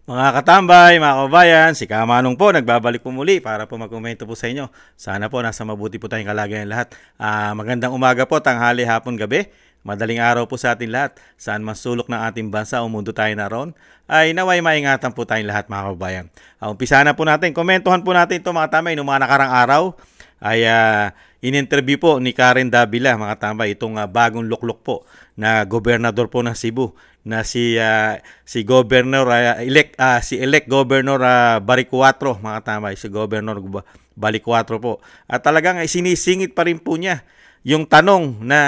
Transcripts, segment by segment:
Mga katambay, mga kabayan, si Kamanong po, nagbabalik po muli para po magkomento po sa inyo. Sana po nasa mabuti po tayong kalagayan lahat. Magandang umaga po, tanghali, hapon, gabi. Madaling araw po sa atin lahat. Saan man sulok ng ating bansa o mundo tayo naroon, ay naway maingatan po tayong lahat mga kabayan. Umpisa na po natin, komentuhan po natin ito mga tambay. Noong mga nakarang araw, ay in-interview po ni Karen Davila mga tambay itong bagong luklok po na gobernador po ng Cebu na si Governor si elect Governor Baricuatro mga tambay, si Governor Baricuatro po. At talagang sinisingit pa rin po niya yung tanong na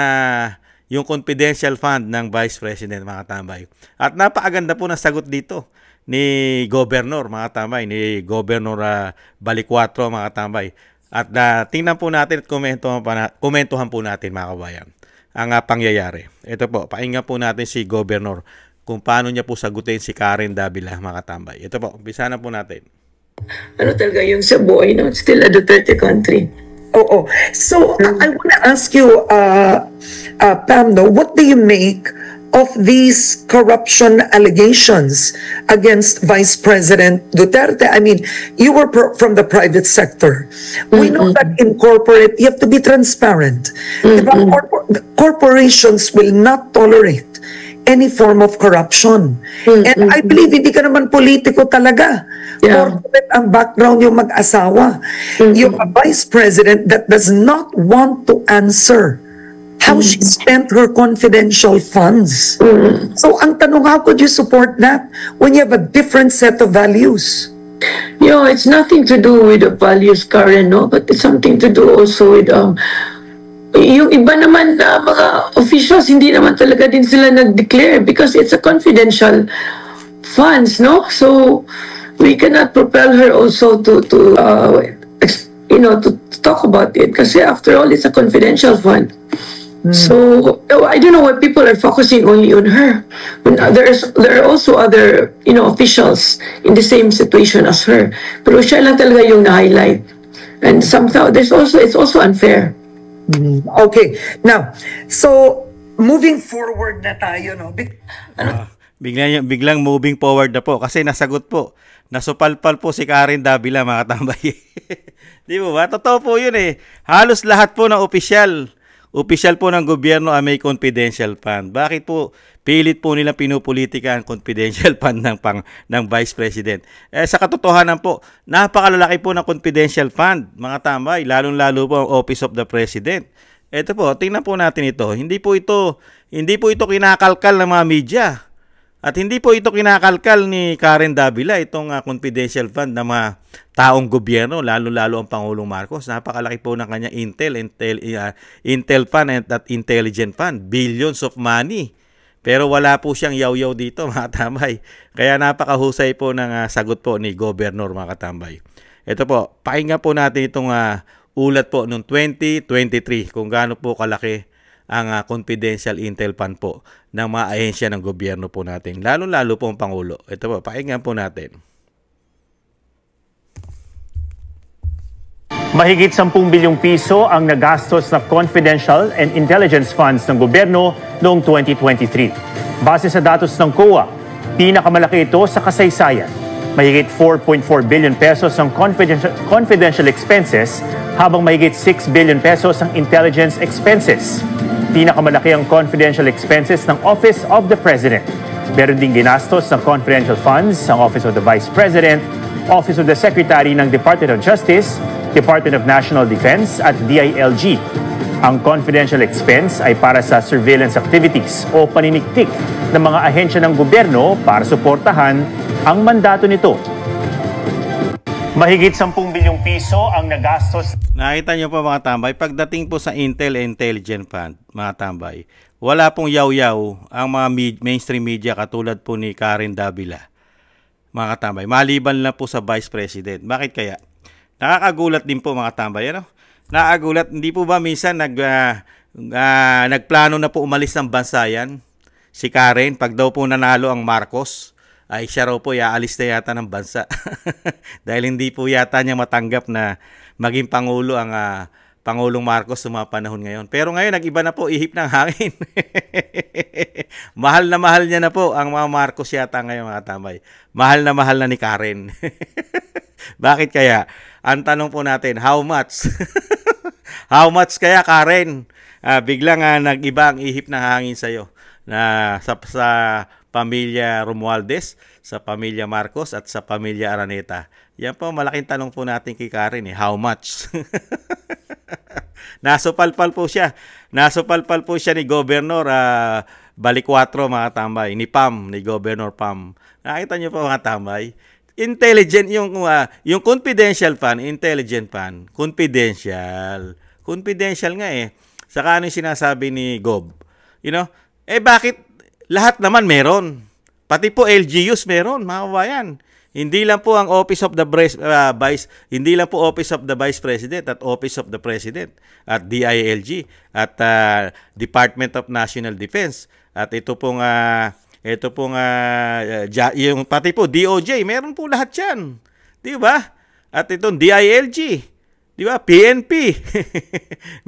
yung confidential fund ng Vice President mga tambay. At napakaganda po ng sagot dito ni Governor mga tambay, ni Governor Baricuatro mga tambay. At tingnan po natin at komentuhan po natin mga kabayan ang pangyayari. Ito po, pakinggan po natin si Governor kung paano niya po sagutin si Karen Davila mga katambay. Ito po, umpisa na po natin. Ano talaga yung Cebu, still a Duterte country. Oh. So I want to ask you, Pam, what do you make of these corruption allegations against Vice President Duterte? I mean, you were from the private sector. We know that in corporate, you have to be transparent. Corporations will not tolerate any form of corruption. And I believe hindi ka naman politiko talaga. Corporate ang background yung mag-asawa. Yung vice president that does not want to answer how she spent her confidential funds. So ang tanong, how could you support that when you have a different set of values? It's nothing to do with the values, Karen, no? But it's something to do also with yung iba naman na mga officials, hindi naman talaga din sila nag-declare because it's a confidential funds, no? So we cannot propel her also to talk about it kasi after all, it's a confidential fund. So I don't know why people are focusing only on her. When there are also other officials in the same situation as her. Pero siya lang talaga yung na-highlight. And somehow it's also unfair. Okay. Now, so moving forward na tayo, no? Biglang moving forward na po kasi nasagot po. Nasupalpal po si Karen Davila mga tambay. Di ba? Totoo po yun eh. Halos lahat po ng opisyal po ng gobyerno ay may confidential fund. Bakit po pilit po nilang pinupolitika ang confidential fund ng Vice President? Sa katotohanan po, napakalalaki po ng confidential fund, mga tambay, lalong-lalo po ang Office of the President. Ito po, tingnan po natin ito. Hindi po ito kinakalkal ng mga media. At hindi po ito kinakalkal ni Karen Davila, itong confidential fund ng mga taong gobyerno, lalo-lalo ang Pangulong Marcos. Napakalaki po ng kanya Intel fund at intelligent fund, billions of money. Pero wala po siyang yaw-yaw dito mga tambay. Kaya napakahusay po ng sagot po ni Governor mga katambay. Ito po, pakinggan po natin itong ulat po noong 2023 kung gaano po kalaki ang confidential intel fund po ng mga ahensya ng gobyerno po natin. Lalo-lalo po ang Pangulo. Ito po, pakinggan po natin. Mahigit 10 bilyong piso ang nagastos na confidential and intelligence funds ng gobyerno noong 2023. Base sa datos ng COA, pinakamalaki ito sa kasaysayan. Mahigit 4.4 billion pesos ang confidential expenses habang mahigit 6 billion pesos ang intelligence expenses. Pinakamalaki ang confidential expenses ng Office of the President. Meron ding ginastos ng confidential funds ang Office of the Vice President, Office of the Secretary ng Department of Justice, Department of National Defense at DILG. Ang confidential expense ay para sa surveillance activities o paniniktik ng mga ahensya ng gobyerno para suportahan ang mandato nito. Mahigit 10 bilyong piso ang nagastos. Nakita niyo po mga tambay, pagdating po sa Intel Intelligent Fund, mga tambay, wala pong yaw-yaw ang mga mainstream media katulad po ni Karen Davila. Mga tambay, maliban lang po sa Vice President. Bakit kaya? Nakakagulat din po mga tambay. Nakakagulat, hindi po ba minsan nagplano na po umalis ng bansa yan? Si Karen, pag daw po nanalo ang Marcos, ay siya raw po iaalis na yata ng bansa. Dahil hindi po yata niya matanggap na maging Pangulo ang Pangulong Marcos sa mga panahon ngayon. Pero ngayon, nag-iba na po, ihip ng hangin. Mahal niya na po ang mga Marcos yata ngayon, mga tambay. Mahal na ni Karen. Bakit kaya? Ang tanong po natin, how much? How much kaya, Karen? Biglang nag-iba ang ihip ng hangin sa'yo na sa pamilya Romualdez, sa pamilya Marcos at sa pamilya Araneta. Yan po, malaking tanong po natin kay Karen, how much? Nasupalpal po siya. Nasupalpal po siya ni Governor Balicuatro, mga tambay. Ni Pam, ni Governor Pam. Nakita niyo po, mga tambay. Intelligent yung confidential fund, intelligent fund. Confidential. Confidential nga eh. Saka ano yung sinasabi ni Gob? Bakit lahat naman meron? Pati po LGUs meron, mga kabayan. Hindi lang po ang Office of the hindi lang po Office of the Vice President at Office of the President at DILG at Department of National Defense at ito pong yung pati po DOJ, meron po lahat 'yan. 'Di ba? At itong DILG, 'di ba? PNP.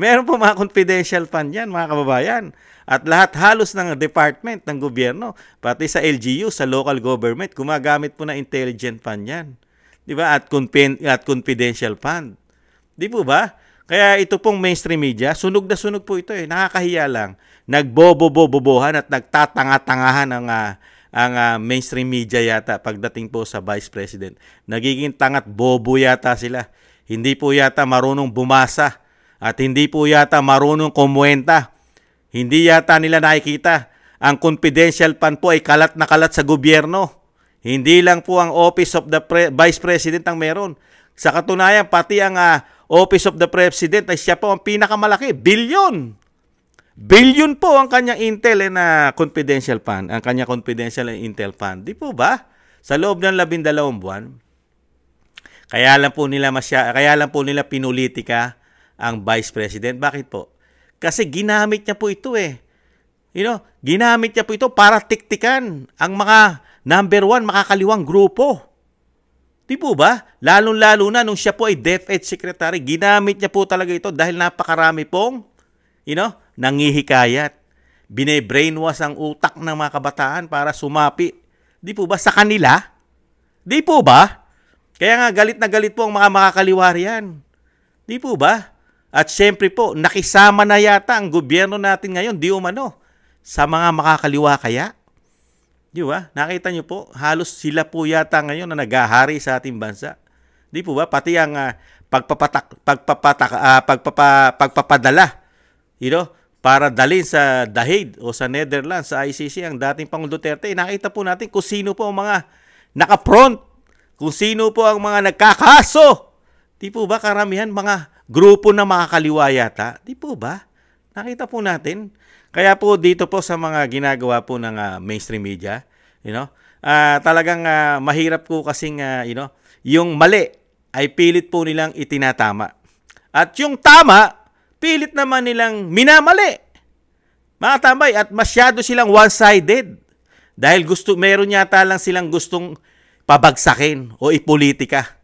Meron po mga confidential fund 'yan, mga kababayan. At lahat halos ng department ng gobyerno, pati sa LGU, sa local government, gumagamit po na intelligent fund yan. Di ba? At confidential fund. Di po ba? Kaya ito pong mainstream media, sunog na sunog po ito eh. Nakakahiya lang. Nagbobobobobohan at nagtatanga-tangahan ang mainstream media yata pagdating po sa Vice President. Nagiging tangat bobo yata sila. Hindi po yata marunong bumasa at hindi po yata marunong kumuwenta. Hindi yata nila nakikita. Ang confidential fund po ay kalat na kalat sa gobyerno. Hindi lang po ang Office of the Vice President ang meron. Sa katunayan, pati ang Office of the President ay siya po ang pinakamalaki. Billion! Billion po ang kanyang intel na confidential fund. Ang kanyang confidential intel fund. Di po ba? Sa loob ng 12 buwan. Kaya lang po nila pinulitika ang Vice President. Bakit po? Kasi ginamit niya po ito eh. Ginamit niya po ito para tiktikan ang mga number 1 makakaliwang grupo. Di po ba? Lalong-lalo na nung siya po ay DepEd Secretary, ginamit niya po talaga ito dahil napakarami pong, nangihikayat. Bine-brainwash ang utak ng mga kabataan para sumapi. Di po ba? Sa kanila? Di po ba? Kaya nga galit na galit po ang mga makakaliwa riyan. Di po ba? At syempre po, nakisama na yata ang gobyerno natin ngayon, di umano, sa mga makakaliwa kaya. Di ba? Nakita nyo po, halos sila po yata ngayon na naghahari sa ating bansa. Di po ba? Pati ang pagpapadala, para dalhin sa The Hague o sa Netherlands, sa ICC, ang dating Pangulong Duterte. Nakita po natin kung sino po ang mga nakapront, kung sino po ang mga nagkakaso. Di po ba? Karamihan mga grupo na makakaliwa yata. Di po ba? Nakita po natin. Kaya po dito po sa mga ginagawa po ng mainstream media, talagang mahirap po kasing, yung mali ay pilit po nilang itinatama. At yung tama, pilit naman nilang minamali. Mga tambay, at masyado silang one-sided. Dahil meron yata lang silang gustong pabagsakin o ipolitika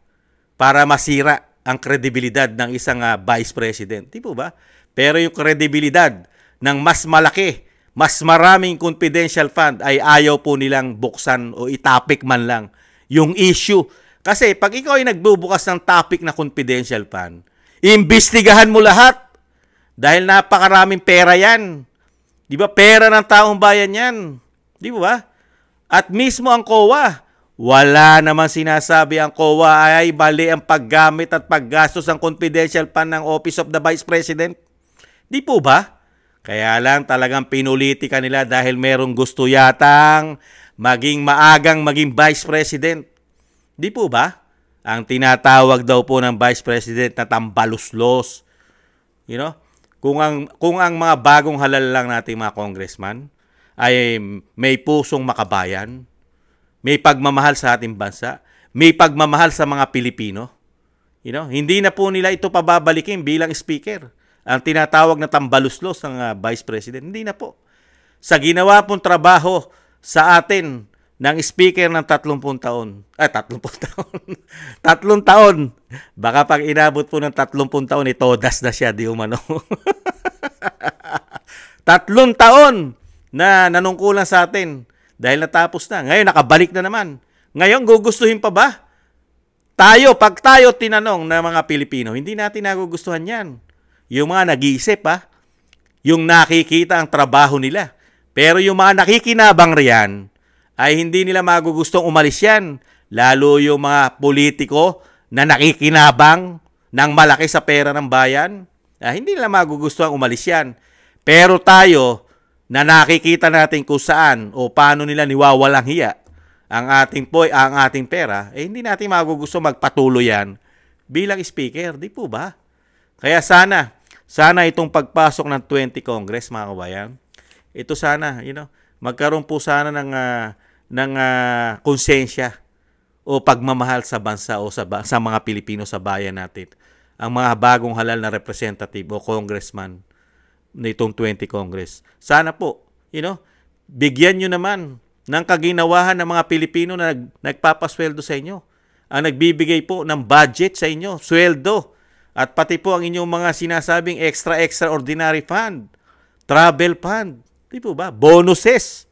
para masira ang kredibilidad ng isang Vice President. Di po ba? Pero yung kredibilidad ng mas malaki, mas maraming confidential fund ay ayaw po nilang buksan o itapik man lang yung issue. Kasi pag ikaw ay nagbubukas ng topic na confidential fund, imbestigahan mo lahat dahil napakaraming pera yan. Di ba? Pera ng taong bayan yan. Di ba? At mismo ang COA, wala naman sinasabi ang COA ay bali ang paggamit at paggastos ng confidential fund ng Office of the Vice President. Di po ba? Kaya lang talagang pinulitika nila dahil merong gusto yatang maging Vice President. Di po ba? Ang tinatawag daw po ng Vice President na tambaluslos. Kung ang mga bagong halal lang nating mga congressman ay may pusong makabayan, may pagmamahal sa ating bansa, may pagmamahal sa mga Pilipino. Hindi na po nila ito pababalikin bilang speaker. Ang tinatawag na tambaluslos ng Vice President, hindi na po. Sa ginawa pong trabaho sa atin, ng speaker ng 30 taon. 30 taon. 3 taon. Baka pag inabot po ng 30 taon, todas na siya, di umano. 3 taon na nanungkulan sa atin dahil natapos na. Ngayon, nakabalik na naman. Ngayon, gugustuhin pa ba? Pag tayo tinanong na mga Pilipino, hindi natin nagugustuhan yan. Yung mga nag-iisip, yung nakikita ang trabaho nila. Pero yung mga nakikinabang riyan, ay hindi nila magugustong umalis yan. Lalo yung mga politiko na nakikinabang ng malaki sa pera ng bayan, hindi nila magugustuhan umalis yan. Pero tayo, na nakikita natin kung saan o paano nila niwawalang hiya ang ating pera, hindi natin magugusto magpatuloy yan bilang speaker, di po ba? Kaya sana itong pagpasok ng 20 Congress, mga kabayan, ito sana, magkaroon po sana ng konsensya o pagmamahal sa bansa o sa mga Pilipino sa bayan natin. Ang mga bagong halal na representative o congressman nitong 20 Congress. Sana po, bigyan nyo naman ng kaginawahan ng mga Pilipino na nagpapasweldo sa inyo. Ang nagbibigay po ng budget sa inyo, sweldo, at pati po ang inyong mga sinasabing extraordinary fund, travel fund, di po ba? Bonuses.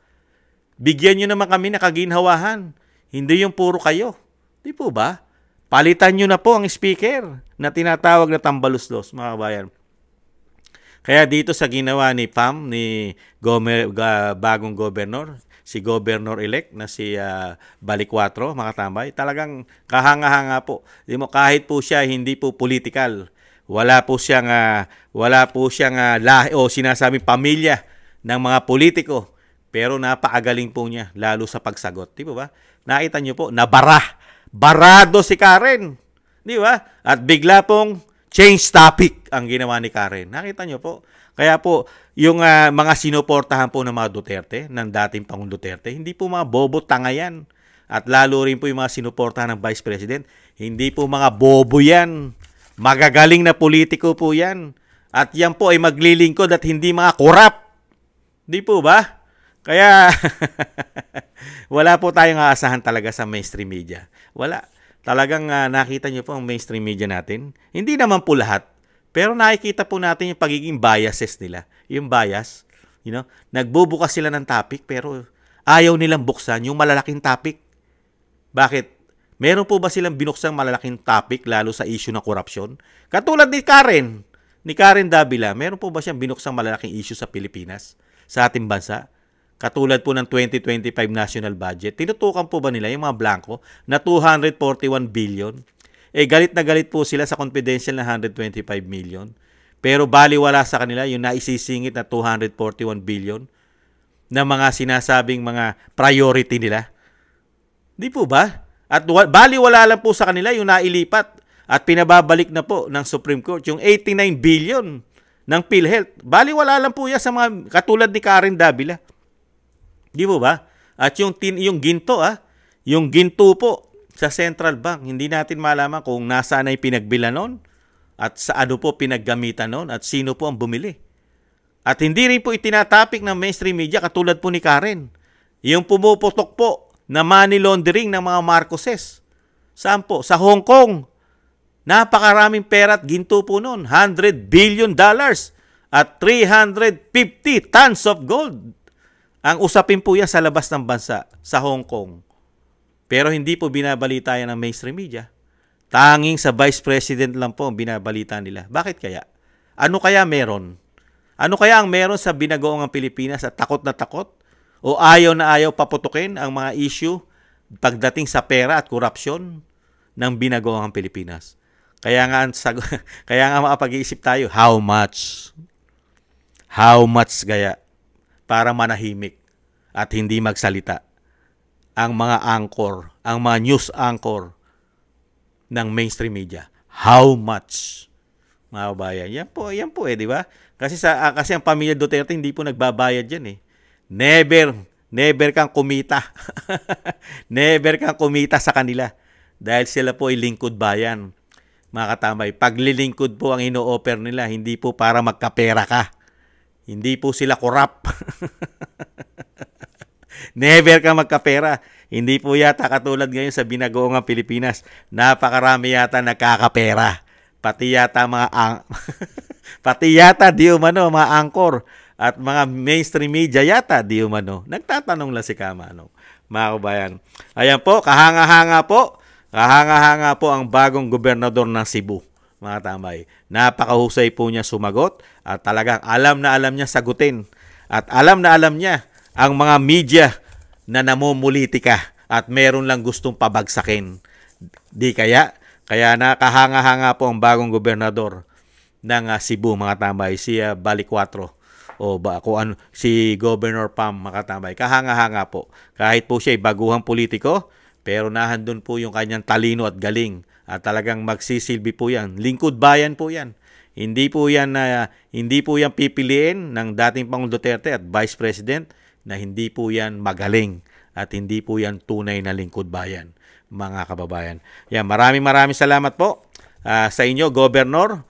Bigyan nyo naman kami ng kaginhawahan. Hindi yung puro kayo. Di po ba? Palitan nyo na po ang speaker na tinatawag na tambaluslos, mga kabayan. Kaya dito sa ginawa ni PAM, ni bagong gobernador, si governor-elect na si Balicuatro, mga tambay, talagang kahanga-hanga po. Kahit po siya hindi po political, wala po siyang lahi o sinasabing pamilya ng mga politiko, pero napakagaling po niya, lalo sa pagsagot. Di ba? Nakita niyo po, barado si Karen. Di ba? At bigla pong change topic ang ginawa ni Karen. Nakita niyo po. Kaya po, yung mga sinuportahan po ng mga Duterte, ng dating Pangulong Duterte, hindi po mga bobo tanga yan. At lalo rin po yung mga sinuportahan ng Vice President, hindi po mga bobo yan. Magagaling na politiko po yan. At yan po ay maglilingkod at hindi mga korap. Di po ba? Kaya, wala po tayong aasahan talaga sa mainstream media. Wala. Talagang nakita niyo po ang mainstream media natin. Hindi naman po lahat. Pero nakikita po natin yung pagiging biases nila. Yung bias, nagbubukas sila ng topic pero ayaw nilang buksan yung malalaking topic. Bakit? Meron po ba silang binuksang malalaking topic lalo sa issue ng korupsyon? Katulad ni Karen Davila, meron po ba siyang binuksang malalaking issue sa Pilipinas, sa ating bansa? Katulad po ng 2025 national budget, tinutukan po ba nila yung mga blanco na 241 billion? Galit na galit po sila sa confidential na 125 million. Pero baliwala sa kanila yung naisisingit na 241 billion na mga sinasabing mga priority nila. Di po ba? At baliwala lang po sa kanila yung nailipat at pinababalik na po ng Supreme Court yung 89 billion ng PhilHealth. Baliwala lang po yan sa mga katulad ni Karen Davila. Di po ba? At yung ginto, yung ginto po sa Central Bank, hindi natin malaman kung nasaan ay pinagbilan nun at sa ano po pinaggamitan nun at sino po ang bumili. At hindi rin po itinatapik ng mainstream media katulad po ni Karen. Yung pumuputok po na money laundering ng mga Marcoses. Saan po? Sa Hong Kong. Napakaraming pera at ginto po nun. $100 billion at 350 tons of gold. Ang usapin po yan sa labas ng bansa, sa Hong Kong. Pero hindi po binabalita yan ng mainstream media. Tanging sa Vice President lang po ang binabalita nila. Bakit kaya? Ano kaya meron? Ano kaya ang meron sa binagoong Pilipinas at takot na takot? O ayaw na ayaw paputukin ang mga issue pagdating sa pera at korupsyon ng binagoong Pilipinas? Kaya nga makapag-iisip tayo, how much? How much kaya para manahimik at hindi magsalita ang mga anchor, ang mga news anchor ng mainstream media? How much? Mga kabayan, yan po di ba? Kasi ang pamilya Duterte hindi po nagbabayad yan Never kang kumita. Never kang kumita sa kanila dahil sila po ay lingkod bayan. Mga katambay, paglilingkod po ang ino-offer nila, hindi po para magkapera ka. Hindi po sila korap. Never ka magkapera. Hindi po yata katulad ngayon sa binagoongang Pilipinas. Napakarami yata nagkakapera. Pati yata pati yata di umano mga anchor at mga mainstream media yata di umano. Nagtatanong lang si Kama, mga kabayan. Ayan po, kahanga-hanga po. Kahanga-hanga po ang bagong gobernador ng Cebu, mga tambay. Napakahusay po niya sumagot at talagang alam na alam niya sagutin. At alam na alam niya ang mga media na namumulitika at meron lang gustong pabagsakin. Di kaya? Kaya nakahanga-hanga po ang bagong gobernador ng Cebu, mga tambay, si Balicuatro. O si Governor Pam, mga tambay. Kahanga-hanga po. Kahit po siya ay baguhang politiko, pero nahandun po yung kanyang talino at galing. At talagang magsisilbi po yan. Lingkod bayan po yan. Hindi po yan pipiliin ng dating Pangulong Duterte at Vice President na hindi po yan magaling at hindi po yan tunay na lingkod bayan, mga kababayan. Yan, maraming salamat po sa inyo, Governor.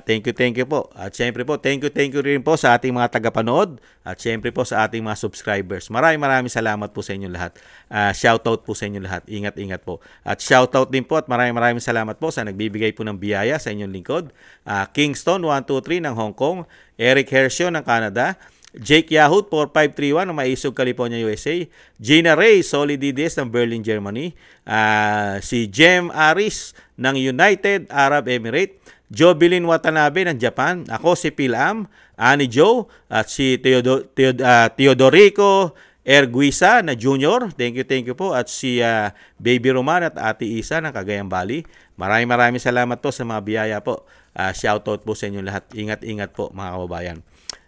Thank you po. At syempre po, thank you rin po sa ating mga tagapanood at syempre po sa ating mga subscribers. Maraming salamat po sa inyo lahat. Shoutout po sa inyo lahat. Ingat po. At shoutout din po at maraming salamat po sa nagbibigay po ng biyaya sa inyong lingkod. Kingston 123 ng Hong Kong, Eric Hershio ng Canada, Jake Yahoo 4531 ng Maisog, California, USA, Gina Ray Solidides ng Berlin, Germany, si Jem Aris ng United Arab Emirates, Jobilin Watanabe ng Japan, ako si Pilam, Annie Joe, at si Teodorico Erguisa na Junior, thank you po, at si Baby Roman at Ate Isa ng Cagayan Valley. Maraming salamat po sa mga biyaya po. Shoutout po sa inyo lahat. Ingat po, mga kababayan.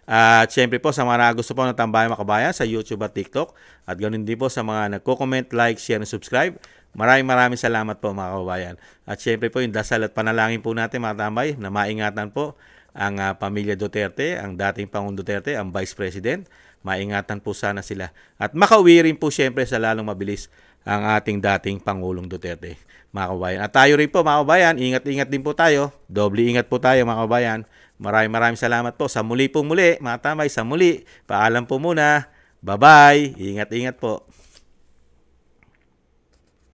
At syempre po sa mga gusto po ng Tambayan Mga Kabayan sa YouTube at TikTok. At ganoon din po sa mga nagko-comment, like, share, and subscribe. Maraming salamat po, mga kababayan. At syempre po yung dasal at panalangin po natin, mga tambay, na maingatan po ang pamilya Duterte, ang dating Pangulong Duterte, ang Vice President. Maingatan po sana sila. At makauwi rin po syempre sa lalong mabilis ang ating dating Pangulong Duterte, mga kababayan. At tayo rin po, mga kababayan, ingat din po tayo. Doble ingat po tayo, mga kababayan. Maraming salamat po. Sa muli, mga tambay, sa muli. Paalam po muna. Bye-bye. Ingat po.